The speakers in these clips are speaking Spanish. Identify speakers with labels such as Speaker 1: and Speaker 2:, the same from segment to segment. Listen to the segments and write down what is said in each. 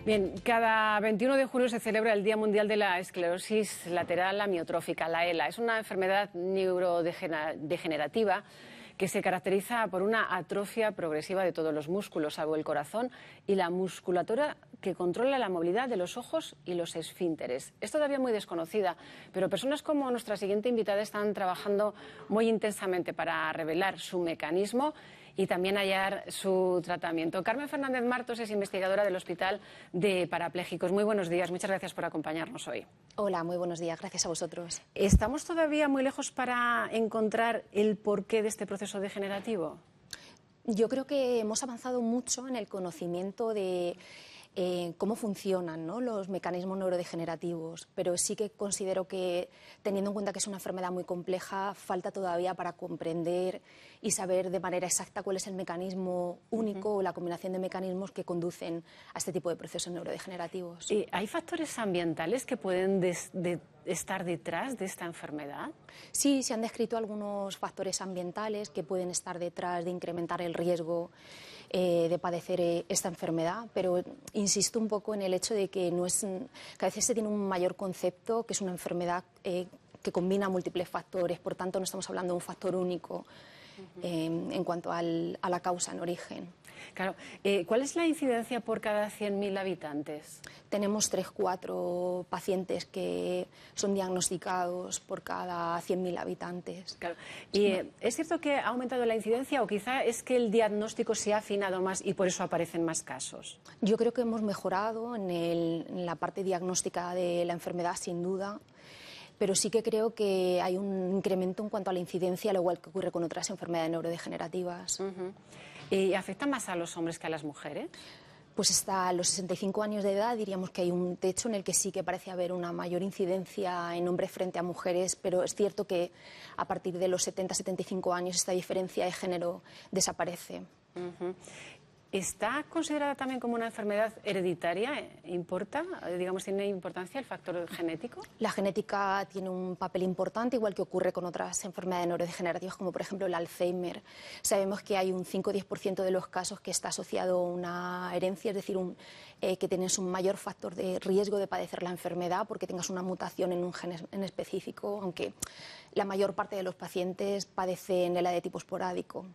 Speaker 1: Bien, cada 21 de junio se celebra el Día Mundial de la Esclerosis Lateral Amiotrófica, la ELA. Es una enfermedad neurodegenerativa que se caracteriza por una atrofia progresiva de todos los músculos, salvo el corazón y la musculatura que controla la movilidad de los ojos y los esfínteres. Es todavía muy desconocida, pero personas como nuestra siguiente invitada están trabajando muy intensamente para revelar su mecanismo y también hallar su tratamiento. Carmen Fernández Martos es investigadora del Hospital de Parapléjicos. Muy buenos días, muchas gracias por acompañarnos hoy.
Speaker 2: Hola, muy buenos días, gracias a vosotros.
Speaker 1: ¿Estamos todavía muy lejos para encontrar el porqué de este proceso degenerativo?
Speaker 2: Yo creo que hemos avanzado mucho en el conocimiento de cómo funcionan, ¿no?, los mecanismos neurodegenerativos, pero sí que considero que, teniendo en cuenta que es una enfermedad muy compleja, falta todavía para comprender y saber de manera exacta cuál es el mecanismo único o la combinación de mecanismos que conducen a este tipo de procesos neurodegenerativos.
Speaker 1: ¿Y hay factores ambientales que pueden estar detrás de esta enfermedad?
Speaker 2: Sí, se han descrito algunos factores ambientales que pueden estar detrás de incrementar el riesgo de padecer esta enfermedad, pero insisto un poco en el hecho de que que a veces se tiene un mayor concepto, que es una enfermedad que combina múltiples factores, por tanto no estamos hablando de un factor único en cuanto a la causa en origen.
Speaker 1: Claro. ¿Cuál es la incidencia por cada 100.000 habitantes?
Speaker 2: Tenemos 3-4 pacientes que son diagnosticados por cada 100.000 habitantes.
Speaker 1: Claro. ¿Y es cierto que ha aumentado la incidencia o quizá es que el diagnóstico se ha afinado más y por eso aparecen más casos?
Speaker 2: Yo creo que hemos mejorado en la parte diagnóstica de la enfermedad, sin duda, pero sí que creo que hay un incremento en cuanto a la incidencia, al igual que ocurre con otras enfermedades neurodegenerativas.
Speaker 1: ¿Y afecta más a los hombres que a las mujeres?
Speaker 2: Pues hasta los 65 años de edad diríamos que hay un techo en el que sí que parece haber una mayor incidencia en hombres frente a mujeres, pero es cierto que a partir de los 70-75 años esta diferencia de género desaparece.
Speaker 1: ¿Está considerada también como una enfermedad hereditaria? ¿Importa? Digamos, ¿tiene importancia el factor genético?
Speaker 2: La genética tiene un papel importante, igual que ocurre con otras enfermedades neurodegenerativas, como por ejemplo el Alzheimer. Sabemos que hay un 5-10% de los casos que está asociado a una herencia, es decir, que tienes un mayor factor de riesgo de padecer la enfermedad porque tengas una mutación en un gen en específico, aunque la mayor parte de los pacientes padecen ELA de tipo esporádico.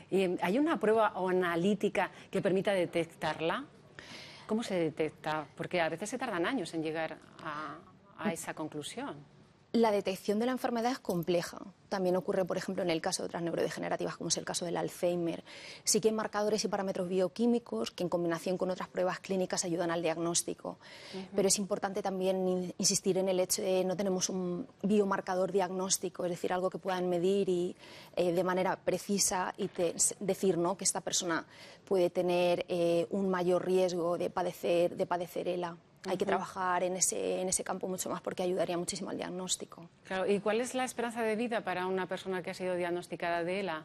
Speaker 1: ¿Y hay una prueba o analítica que permita detectarla? ¿Cómo se detecta? Porque a veces se tardan años en llegar a esa conclusión.
Speaker 2: La detección de la enfermedad es compleja. También ocurre, por ejemplo, en el caso de otras neurodegenerativas, como es el caso del Alzheimer. Sí que hay marcadores y parámetros bioquímicos que, en combinación con otras pruebas clínicas, ayudan al diagnóstico. Pero es importante también insistir en el hecho de que no tenemos un biomarcador diagnóstico, es decir, algo que puedan medir y, de manera precisa y decir, ¿no?, que esta persona puede tener un mayor riesgo de padecer ELA. Hay que trabajar en ese campo mucho más porque ayudaría muchísimo al diagnóstico.
Speaker 1: Claro. ¿Y cuál es la esperanza de vida para una persona que ha sido diagnosticada de ELA?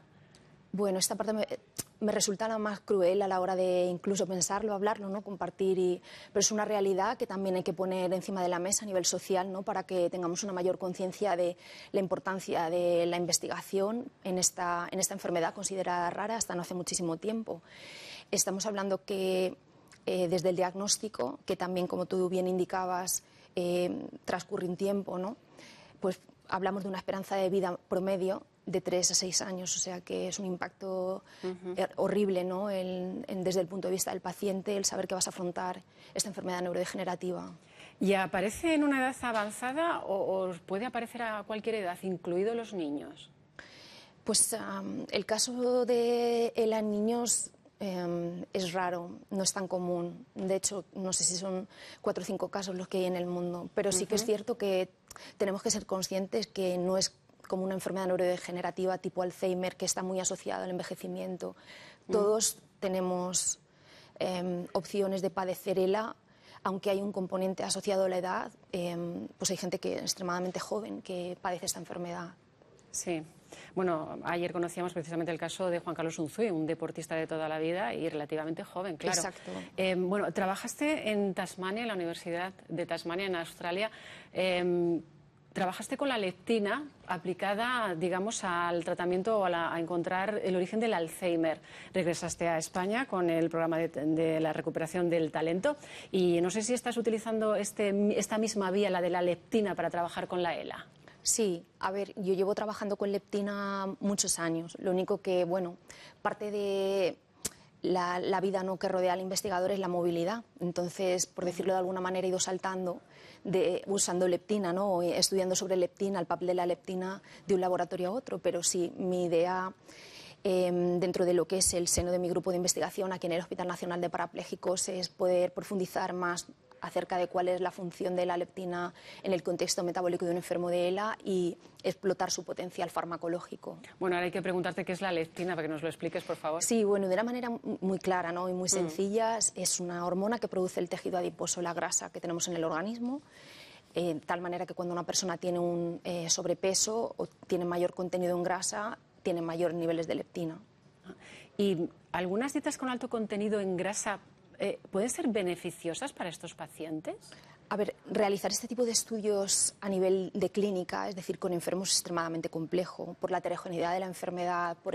Speaker 2: Bueno, esta parte me resulta la más cruel a la hora de incluso pensarlo, hablarlo, ¿no?, compartir. Pero es una realidad que también hay que poner encima de la mesa a nivel social, ¿no?, para que tengamos una mayor conciencia de la importancia de la investigación en esta enfermedad considerada rara hasta no hace muchísimo tiempo. Estamos hablando que desde el diagnóstico, que también, como tú bien indicabas, transcurre un tiempo, ¿no?, pues hablamos de una esperanza de vida promedio de 3 a 6 años, o sea que es un impacto horrible, ¿no?, desde el punto de vista del paciente, el saber que vas a afrontar esta enfermedad neurodegenerativa.
Speaker 1: ¿Y aparece en una edad avanzada o puede aparecer a cualquier edad, incluidos los niños?
Speaker 2: Pues el caso de ELA en niños es raro, no es tan común. De hecho, no sé si son 4 o 5 casos los que hay en el mundo, pero sí que es cierto que tenemos que ser conscientes que no es como una enfermedad neurodegenerativa tipo Alzheimer, que está muy asociada al envejecimiento. Todos tenemos opciones de padecer ELA, aunque hay un componente asociado a la edad, pues hay gente que es extremadamente joven que padece esta enfermedad.
Speaker 1: Sí. Bueno, ayer conocíamos precisamente el caso de Juan Carlos Unzué, un deportista de toda la vida y relativamente joven, claro.
Speaker 2: Exacto.
Speaker 1: Bueno, trabajaste en Tasmania, en la Universidad de Tasmania, en Australia. trabajaste con la leptina aplicada, digamos, al tratamiento o a encontrar el origen del Alzheimer. Regresaste a España con el programa de la recuperación del talento y no sé si estás utilizando esta misma vía, la de la leptina, para trabajar con la ELA.
Speaker 2: Sí, a ver, yo llevo trabajando con leptina muchos años. Lo único que, bueno, parte de la vida, ¿no?, que rodea al investigador es la movilidad. Entonces, por decirlo de alguna manera, he ido saltando usando leptina, ¿no?, estudiando sobre leptina, el papel de la leptina de un laboratorio a otro. Pero sí, mi idea dentro de lo que es el seno de mi grupo de investigación aquí en el Hospital Nacional de Parapléjicos es poder profundizar más acerca de cuál es la función de la leptina en el contexto metabólico de un enfermo de ELA y explotar su potencial farmacológico.
Speaker 1: Bueno, ahora hay que preguntarte qué es la leptina, para que nos lo expliques, por favor.
Speaker 2: Sí, bueno, de una manera muy clara, ¿no?, y muy sencilla, es una hormona que produce el tejido adiposo, la grasa que tenemos en el organismo, de tal manera que cuando una persona tiene un sobrepeso o tiene mayor contenido en grasa, tiene mayores niveles de leptina.
Speaker 1: ¿Y algunas dietas con alto contenido en grasa pueden ser beneficiosas para estos pacientes?
Speaker 2: A ver, realizar este tipo de estudios a nivel de clínica, es decir, con enfermos, es extremadamente complejo por la heterogeneidad de la enfermedad, por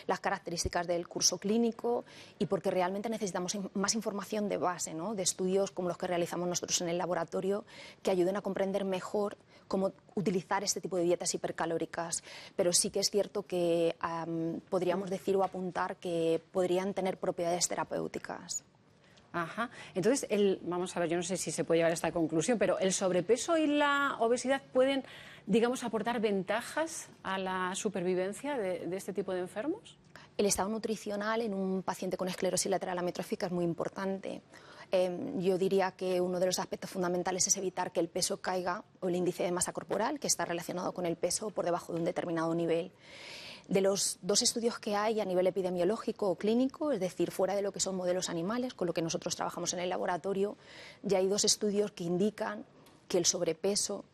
Speaker 2: las características del curso clínico y porque realmente necesitamos más información de base, ¿no?, de estudios como los que realizamos nosotros en el laboratorio que ayuden a comprender mejor cómo utilizar este tipo de dietas hipercalóricas. Pero sí que es cierto que podríamos decir o apuntar que podrían tener propiedades terapéuticas.
Speaker 1: Ajá. Entonces, vamos a ver, yo no sé si se puede llegar a esta conclusión, pero ¿el sobrepeso y la obesidad pueden, digamos, aportar ventajas a la supervivencia de este tipo de enfermos?
Speaker 2: El estado nutricional en un paciente con esclerosis lateral amiotrófica es muy importante. Yo diría que uno de los aspectos fundamentales es evitar que el peso caiga, o el índice de masa corporal, que está relacionado con el peso, por debajo de un determinado nivel. De los 2 estudios que hay a nivel epidemiológico o clínico, es decir, fuera de lo que son modelos animales, con lo que nosotros trabajamos en el laboratorio, ya hay 2 estudios que indican que el sobrepeso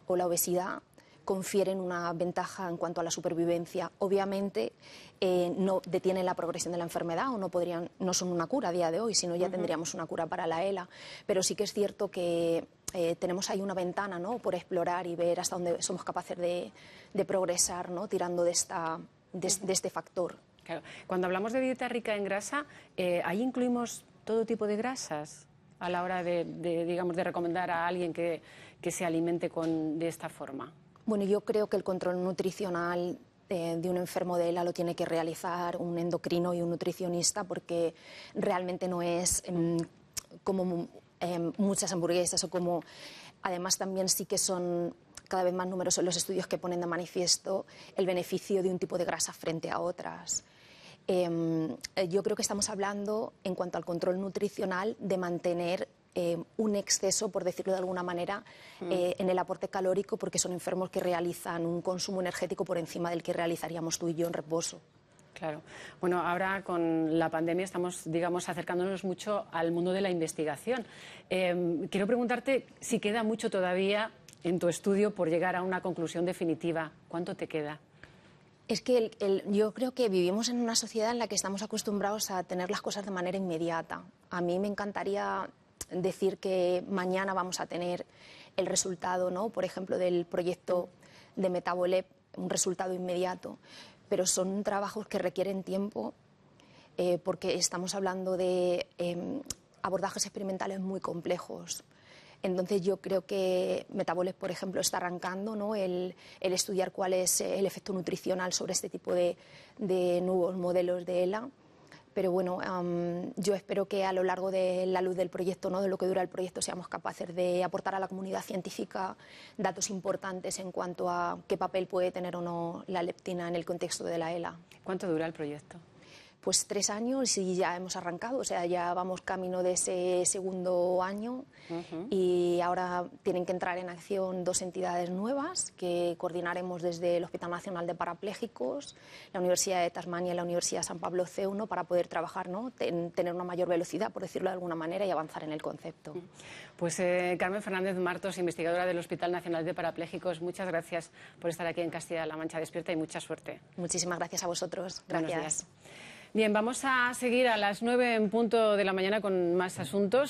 Speaker 2: o la obesidad confieren una ventaja en cuanto a la supervivencia. Obviamente no detienen la progresión de la enfermedad o no son una cura a día de hoy, sino ya tendríamos una cura para la ELA. Pero sí que es cierto que tenemos ahí una ventana, ¿no?, por explorar y ver hasta dónde somos capaces de progresar, ¿no?, tirando de este factor.
Speaker 1: Claro. Cuando hablamos de dieta rica en grasa, ahí incluimos todo tipo de grasas a la hora digamos, de recomendar a alguien que se alimente de esta forma.
Speaker 2: Bueno, yo creo que el control nutricional de un enfermo de ELA lo tiene que realizar un endocrino y un nutricionista, porque realmente no es como muchas hamburguesas o como... Además, también sí que son cada vez más numerosos los estudios que ponen de manifiesto el beneficio de un tipo de grasa frente a otras. Yo creo que estamos hablando, en cuanto al control nutricional, de mantener un exceso, por decirlo de alguna manera, en el aporte calórico, porque son enfermos que realizan un consumo energético por encima del que realizaríamos tú y yo en reposo.
Speaker 1: Claro. Bueno, ahora con la pandemia estamos, digamos, acercándonos mucho al mundo de la investigación. Quiero preguntarte si queda mucho todavía en tu estudio por llegar a una conclusión definitiva. ¿Cuánto te queda?
Speaker 2: Es que yo creo que vivimos en una sociedad en la que estamos acostumbrados a tener las cosas de manera inmediata. A mí me encantaría decir que mañana vamos a tener el resultado, ¿no?, por ejemplo, del proyecto de Metabolep, un resultado inmediato, pero son trabajos que requieren tiempo porque estamos hablando de abordajes experimentales muy complejos. Entonces yo creo que Metabolep, por ejemplo, está arrancando, ¿no?, el estudiar cuál es el efecto nutricional sobre este tipo de nuevos modelos de ELA. Pero bueno, yo espero que a lo largo de la luz del proyecto, ¿no?, de lo que dura el proyecto, seamos capaces de aportar a la comunidad científica datos importantes en cuanto a qué papel puede tener o no la leptina en el contexto de la ELA.
Speaker 1: ¿Cuánto dura el proyecto?
Speaker 2: Pues 3 años y ya hemos arrancado, o sea, ya vamos camino de ese segundo año y ahora tienen que entrar en acción 2 entidades nuevas que coordinaremos desde el Hospital Nacional de Parapléjicos, la Universidad de Tasmania y la Universidad San Pablo CEU, para poder trabajar, ¿no?, tener una mayor velocidad, por decirlo de alguna manera, y avanzar en el concepto.
Speaker 1: Pues Carmen Fernández Martos, investigadora del Hospital Nacional de Parapléjicos, muchas gracias por estar aquí en Castilla-La Mancha Despierta y mucha suerte.
Speaker 2: Muchísimas gracias a vosotros. Gracias.
Speaker 1: Bien, vamos a seguir a las 9 en punto de la mañana con más asuntos.